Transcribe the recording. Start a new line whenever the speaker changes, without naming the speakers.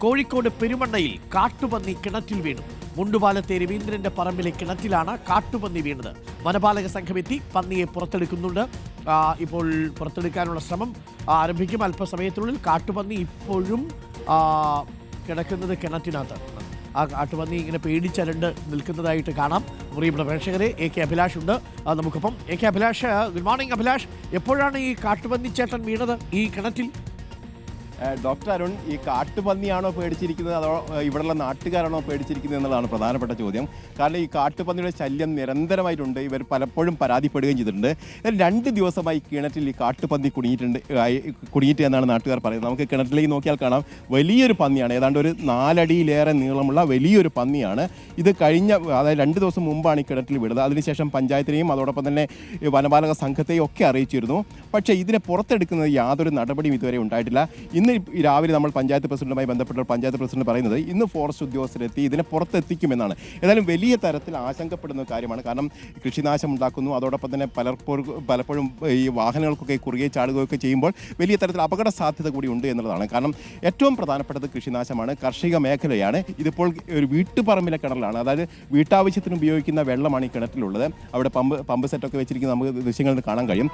കോഴിക്കോട് പെരുമണ്ണയിൽ കാട്ടുപന്നി കിണറ്റിൽ വീണു. മുണ്ടുപാലത്തെ രവീന്ദ്രന്റെ പറമ്പിലെ കിണറ്റിലാണ് കാട്ടുപന്നി വീണത്. വനപാലക സംഘം എത്തി പന്നിയെ പുറത്തെടുക്കുന്നുണ്ട്. ഇപ്പോൾ പുറത്തെടുക്കാനുള്ള ശ്രമം ആരംഭിക്കും. അല്പസമയത്തിനുള്ളിൽ. കാട്ടുപന്നി ഇപ്പോഴും കിടക്കുന്നത് കിണറ്റിനകത്ത്. ആ കാട്ടുപന്നി ഇങ്ങനെ പേടിച്ചരണ്ട് നിൽക്കുന്നതായിട്ട് കാണാം. പ്രിയപ്പെട്ട പ്രേക്ഷകരെ, എ കെ അഭിലാഷ് ഉണ്ട് നമുക്കൊപ്പം. A K Abhilash, good morning Abhilash. എപ്പോഴാണ് ഈ കാട്ടുപന്നി ചേട്ടൻ വീണത് ഈ കിണറ്റിൽ?
ഡോക്ടർ അരുൺ, ഈ കാട്ടുപന്നിയാണോ പേടിച്ചിരിക്കുന്നത് അതോ ഇവിടെയുള്ള നാട്ടുകാരാണോ പേടിച്ചിരിക്കുന്നത് എന്നുള്ളതാണ് പ്രധാനപ്പെട്ട ചോദ്യം. കാരണം ഈ കാട്ടുപന്നിയുടെ ശല്യം നിരന്തരമായിട്ടുണ്ട്. ഇവർ പലപ്പോഴും പരാതിപ്പെടുകയും ചെയ്തിട്ടുണ്ട്. 2 ദിവസമായി കിണറ്റിൽ ഈ കാട്ടുപന്നി കുടുങ്ങിയിട്ട് എന്നാണ് നാട്ടുകാർ പറയുന്നത്. നമുക്ക് കിണറ്റിലേക്ക് നോക്കിയാൽ കാണാം, വലിയൊരു പന്നിയാണ്. ഏതാണ്ട് ഒരു 4 അടിയിലേറെ നീളമുള്ള വലിയൊരു പന്നിയാണ്. ഇത് അതായത് 2 ദിവസം മുമ്പാണ് ഈ കിണറ്റിൽ വീണത്. അതിനുശേഷം പഞ്ചായത്തിനെയും അതോടൊപ്പം തന്നെ വനപാലക സംഘത്തെയും ഒക്കെ അറിയിച്ചിരുന്നു. പക്ഷേ ഇതിനെ പുറത്തെടുക്കുന്നത് യാതൊരു നടപടിയും ഇതുവരെ ഉണ്ടായിട്ടില്ല. ഇന്ന് രാവിലെ നമ്മൾ പഞ്ചായത്ത് പ്രസിഡന്റുമായി ബന്ധപ്പെട്ട പഞ്ചായത്ത് പ്രസിഡന്റ് പറയുന്നത് ഇന്ന് ഫോറസ്റ്റ് ഉദ്യോഗസ്ഥരെത്തി ഇതിനെ പുറത്തെത്തിക്കുമെന്നാണ്. ഏതായാലും വലിയ തരത്തിൽ ആശങ്കപ്പെടുന്ന കാര്യമാണ്. കാരണം കൃഷിനാശം ഉണ്ടാക്കുന്നു. അതോടൊപ്പം തന്നെ പലപ്പോഴും ഈ വാഹനങ്ങൾക്കൊക്കെ കുറുകെ ചാടുകയൊക്കെ ചെയ്യുമ്പോൾ വലിയ തരത്തിൽ അപകട സാധ്യത കൂടി ഉണ്ട് എന്നുള്ളതാണ്. കാരണം ഏറ്റവും പ്രധാനപ്പെട്ടത് കൃഷിനാശമാണ്, കാർഷിക മേഖലയാണ്. ഇതിപ്പോൾ ഒരു വീട്ടുപറമ്പിലെ കിണറിലാണ്. അതായത് വീട്ടാവശ്യത്തിന് ഉപയോഗിക്കുന്ന വെള്ളമാണ് ഈ കിണറ്റിലുള്ളത്. അവിടെ പമ്പ് സെറ്റൊക്കെ വെച്ചിരിക്കുന്ന നമുക്ക് ദൃശ്യങ്ങളിൽ കാണാൻ കഴിയും.